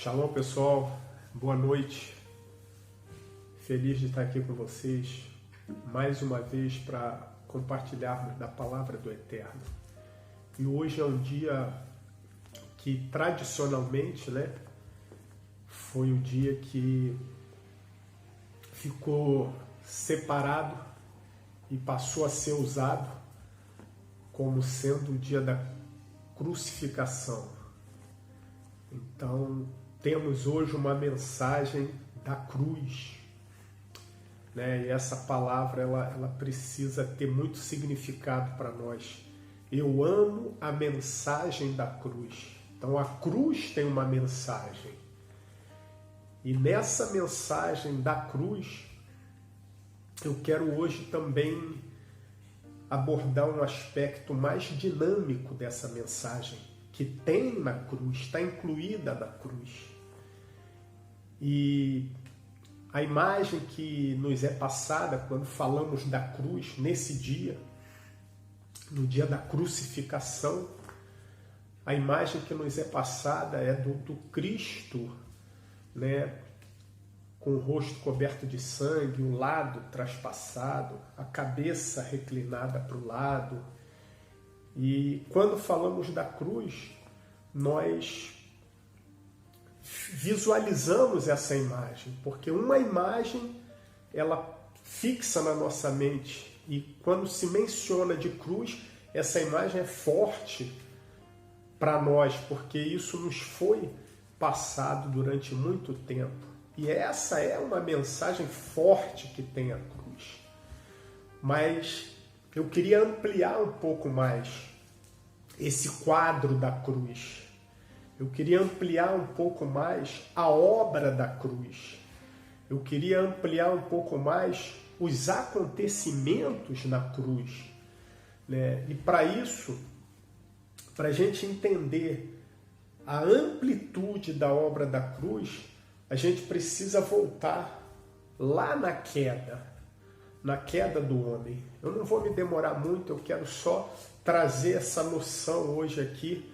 Shalom, pessoal, boa noite. Feliz de estar aqui com vocês mais uma vez para compartilharmos da palavra do Eterno. E hoje é um dia que tradicionalmente, foi o dia que ficou separado e passou a ser usado como sendo o dia da crucificação. Então, temos hoje uma mensagem da cruz, E essa palavra ela precisa ter muito significado para nós. Eu amo a mensagem da cruz. Então, a cruz tem uma mensagem. E nessa mensagem da cruz, eu quero hoje também abordar um aspecto mais dinâmico dessa mensagem, que tem na cruz, está incluída na cruz. E a imagem que nos é passada quando falamos da cruz, nesse dia, no dia da crucificação, a imagem que nos é passada é do Cristo, com o rosto coberto de sangue, o lado traspassado, a cabeça reclinada para o lado. E quando falamos da cruz, nós visualizamos essa imagem, porque uma imagem ela fixa na nossa mente, e quando se menciona de cruz, essa imagem é forte para nós, porque isso nos foi passado durante muito tempo. E essa é uma mensagem forte que tem a cruz. Mas eu queria ampliar um pouco mais esse quadro da cruz. Eu queria ampliar um pouco mais a obra da cruz. Eu queria ampliar um pouco mais os acontecimentos na cruz. E para isso, para a gente entender a amplitude da obra da cruz, a gente precisa voltar lá na queda do homem. Eu não vou me demorar muito, eu quero só trazer essa noção hoje aqui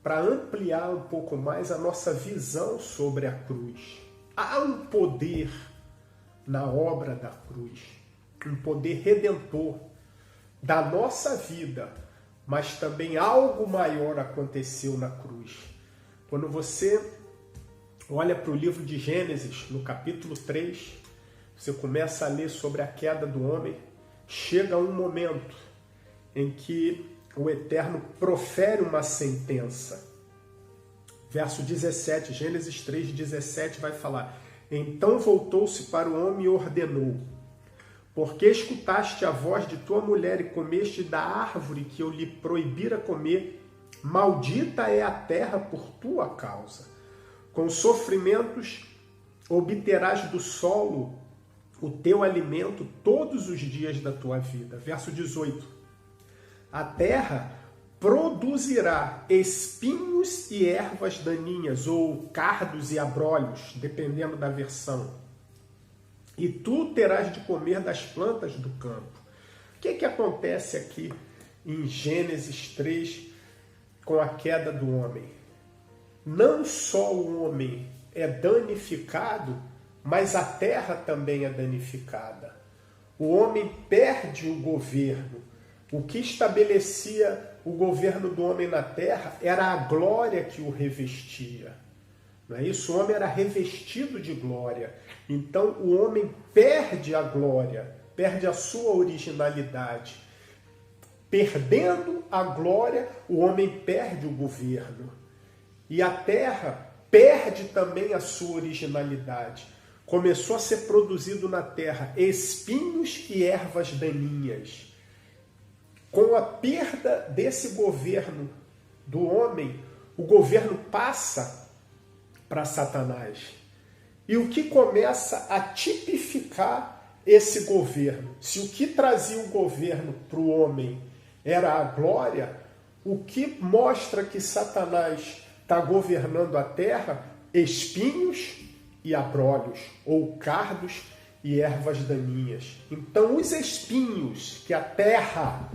para ampliar um pouco mais a nossa visão sobre a cruz. Há um poder na obra da cruz, um poder redentor da nossa vida, mas também algo maior aconteceu na cruz. Quando você olha para o livro de Gênesis, no capítulo 3, você começa a ler sobre a queda do homem, chega um momento em que o Eterno profere uma sentença. Verso 17, Gênesis 3, 17 vai falar: Então voltou-se para o homem e ordenou: Porque escutaste a voz de tua mulher e comeste da árvore que eu lhe proibira comer, maldita é a terra por tua causa. Com sofrimentos obterás do solo o teu alimento todos os dias da tua vida. Verso 18. A terra produzirá espinhos e ervas daninhas, ou cardos e abrolhos, dependendo da versão. E tu terás de comer das plantas do campo. O que acontece aqui em Gênesis 3 com a queda do homem? Não só o homem é danificado, mas a terra também é danificada. O homem perde o governo. O que estabelecia o governo do homem na terra era a glória que o revestia. Não é isso? O homem era revestido de glória. Então o homem perde a glória, perde a sua originalidade. Perdendo a glória, o homem perde o governo. E a terra perde também a sua originalidade. Começou a ser produzido na terra espinhos e ervas daninhas. Com a perda desse governo do homem, o governo passa para Satanás. E o que começa a tipificar esse governo? Se o que trazia o governo para o homem era a glória, o que mostra que Satanás está governando a terra? Espinhos e abrolhos, ou cardos e ervas daninhas. Então, os espinhos que a terra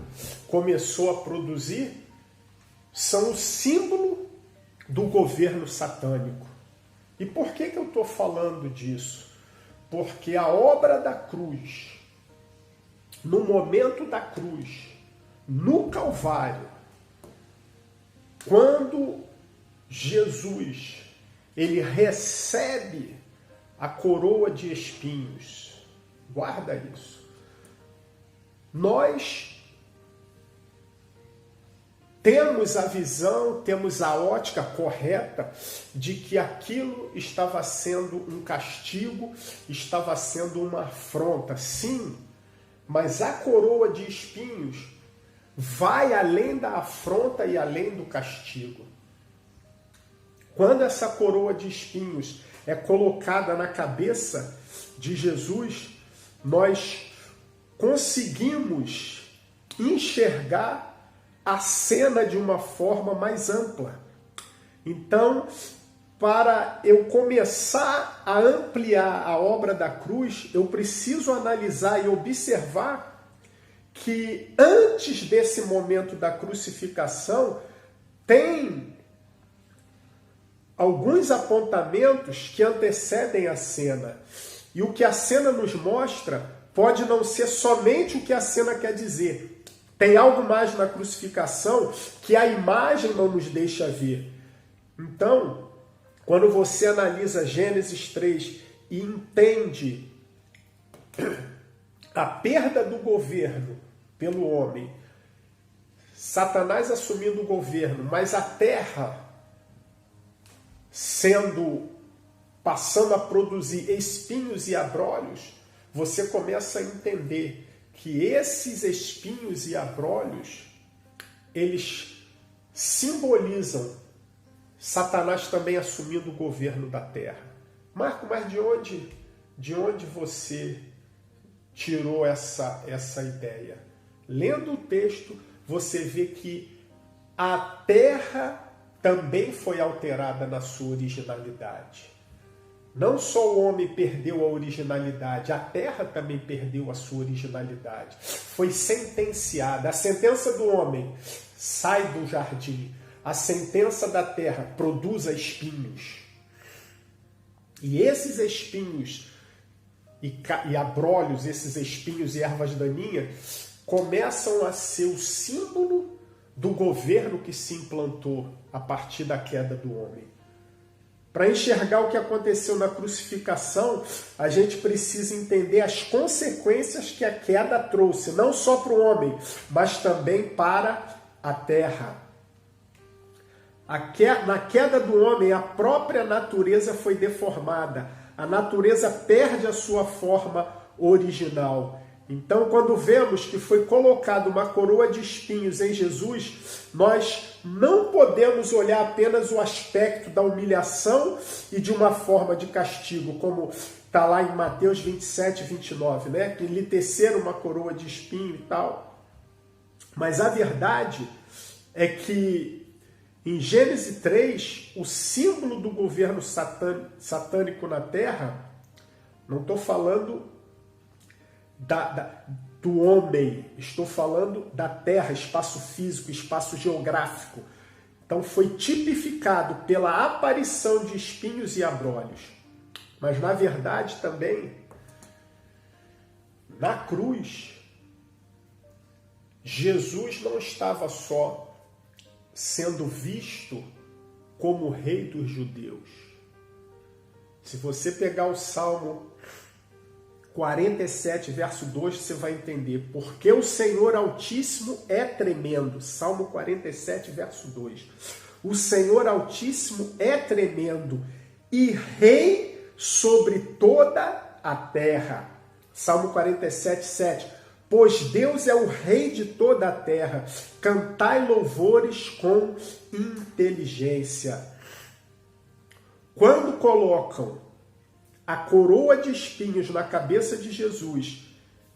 começou a produzir são o símbolo do governo satânico. E por que eu estou falando disso? Porque a obra da cruz, no momento da cruz, no Calvário, quando Jesus ele recebe a coroa de espinhos, guarda isso, nós temos a visão, temos a ótica correta de que aquilo estava sendo um castigo, estava sendo uma afronta, sim, mas a coroa de espinhos vai além da afronta e além do castigo. Quando essa coroa de espinhos é colocada na cabeça de Jesus, nós conseguimos enxergar a cena de uma forma mais ampla. Então, para eu começar a ampliar a obra da cruz, eu preciso analisar e observar que antes desse momento da crucificação, tem alguns apontamentos que antecedem a cena. E o que a cena nos mostra pode não ser somente o que a cena quer dizer. Tem algo mais na crucificação que a imagem não nos deixa ver. Então, quando você analisa Gênesis 3 e entende a perda do governo pelo homem, Satanás assumindo o governo, mas a terra passando a produzir espinhos e abrolhos, você começa a entender que esses espinhos e abrolhos, eles simbolizam Satanás também assumindo o governo da terra. Marco, mas de onde você tirou essa ideia? Lendo o texto, você vê que a terra também foi alterada na sua originalidade. Não só o homem perdeu a originalidade, a terra também perdeu a sua originalidade. Foi sentenciada. A sentença do homem sai do jardim. A sentença da terra produz espinhos. E esses espinhos e abrolhos, esses espinhos e ervas daninhas, começam a ser o símbolo do governo que se implantou a partir da queda do homem. Para enxergar o que aconteceu na crucificação, a gente precisa entender as consequências que a queda trouxe, não só para o homem, mas também para a terra. Na queda do homem, a própria natureza foi deformada. A natureza perde a sua forma original. Então, quando vemos que foi colocada uma coroa de espinhos em Jesus, nós não podemos olhar apenas o aspecto da humilhação e de uma forma de castigo, como está lá em Mateus 27, 29, né? Que lhe teceram uma coroa de espinho e tal. Mas a verdade é que em Gênesis 3, o símbolo do governo satânico na terra, não estou falando do homem, estou falando da terra, espaço físico, espaço geográfico. Então foi tipificado pela aparição de espinhos e abrolhos. Mas na verdade também, na cruz, Jesus não estava só sendo visto como rei dos judeus. Se você pegar o Salmo 47, verso 2, você vai entender porque o Senhor Altíssimo é tremendo. Salmo 47, verso 2. O Senhor Altíssimo é tremendo e rei sobre toda a terra. Salmo 47, 7. Pois Deus é o rei de toda a terra. Cantai louvores com inteligência. Quando colocam a coroa de espinhos na cabeça de Jesus,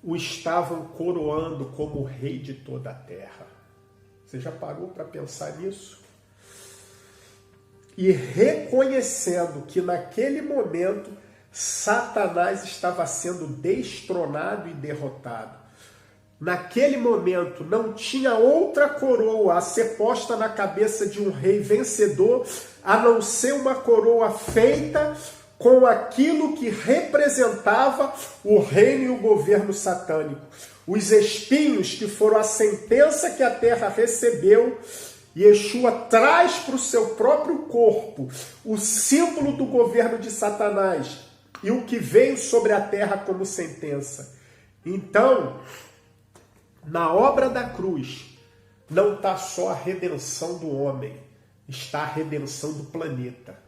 o estavam coroando como rei de toda a terra. Você já parou para pensar nisso? E reconhecendo que naquele momento Satanás estava sendo destronado e derrotado. naquele momento não tinha outra coroa a ser posta na cabeça de um rei vencedor, a não ser uma coroa feita com aquilo que representava o reino e o governo satânico. Os espinhos, que foram a sentença que a terra recebeu, Yeshua traz para o seu próprio corpo o símbolo do governo de Satanás e o que veio sobre a terra como sentença. Então, na obra da cruz, não está só a redenção do homem, está a redenção do planeta,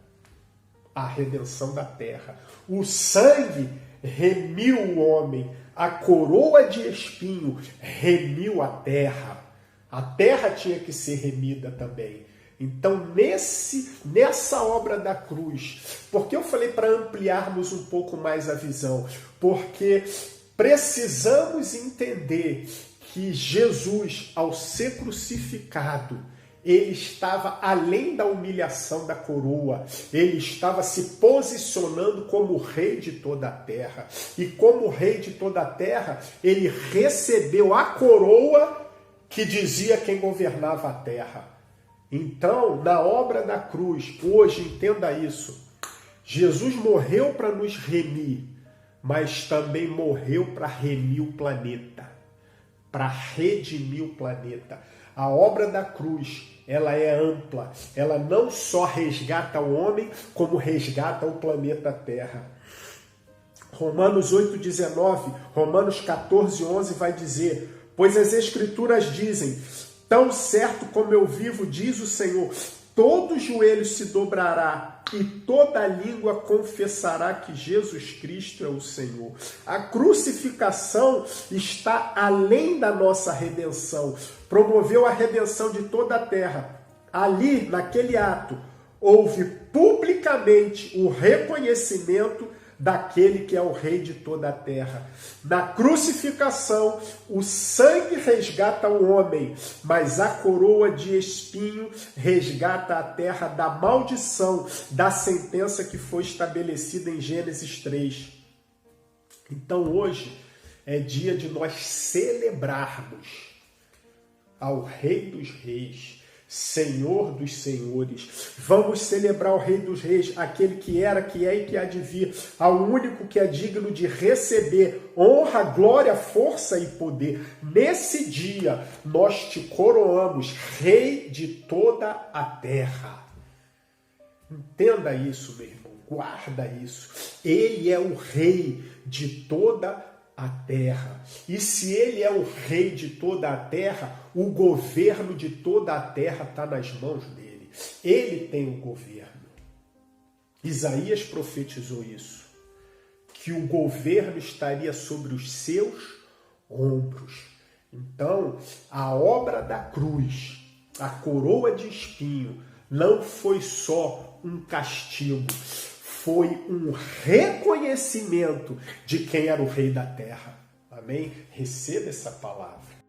a redenção da terra. O sangue remiu o homem, a coroa de espinho remiu a terra. A terra tinha que ser remida também. Então, nessa obra da cruz, porque eu falei para ampliarmos um pouco mais a visão, porque precisamos entender que Jesus, ao ser crucificado, ele estava além da humilhação da coroa, ele estava se posicionando como rei de toda a terra. E como rei de toda a terra, ele recebeu a coroa que dizia quem governava a terra. Então, na obra da cruz, hoje, entenda isso, Jesus morreu para nos remir, mas também morreu para remir o planeta, para redimir o planeta. A obra da cruz, ela é ampla, ela não só resgata o homem, como resgata o planeta Terra. Romanos 8,19, Romanos 14,11 vai dizer: pois as Escrituras dizem, tão certo como eu vivo, diz o Senhor, todo joelho se dobrará e toda língua confessará que Jesus Cristo é o Senhor. A crucificação está além da nossa redenção. Promoveu a redenção de toda a terra. Ali, naquele ato, houve publicamente o reconhecimento daquele que é o rei de toda a terra. Na crucificação, o sangue resgata o homem, mas a coroa de espinho resgata a terra da maldição, da sentença que foi estabelecida em Gênesis 3. Então hoje é dia de nós celebrarmos ao Rei dos Reis, Senhor dos Senhores. Vamos celebrar o Rei dos Reis, aquele que era, que é e que há de vir, ao único que é digno de receber honra, glória, força e poder. Nesse dia, nós te coroamos Rei de toda a terra. Entenda isso, meu irmão, guarda isso. Ele é o Rei de toda a terra. E se ele é o Rei de toda a terra, o governo de toda a terra está nas mãos dele. Ele tem o governo. Isaías profetizou isso, que o governo estaria sobre os seus ombros. Então, a obra da cruz, a coroa de espinho, não foi só um castigo, foi um reconhecimento de quem era o rei da terra. Amém? Receba essa palavra.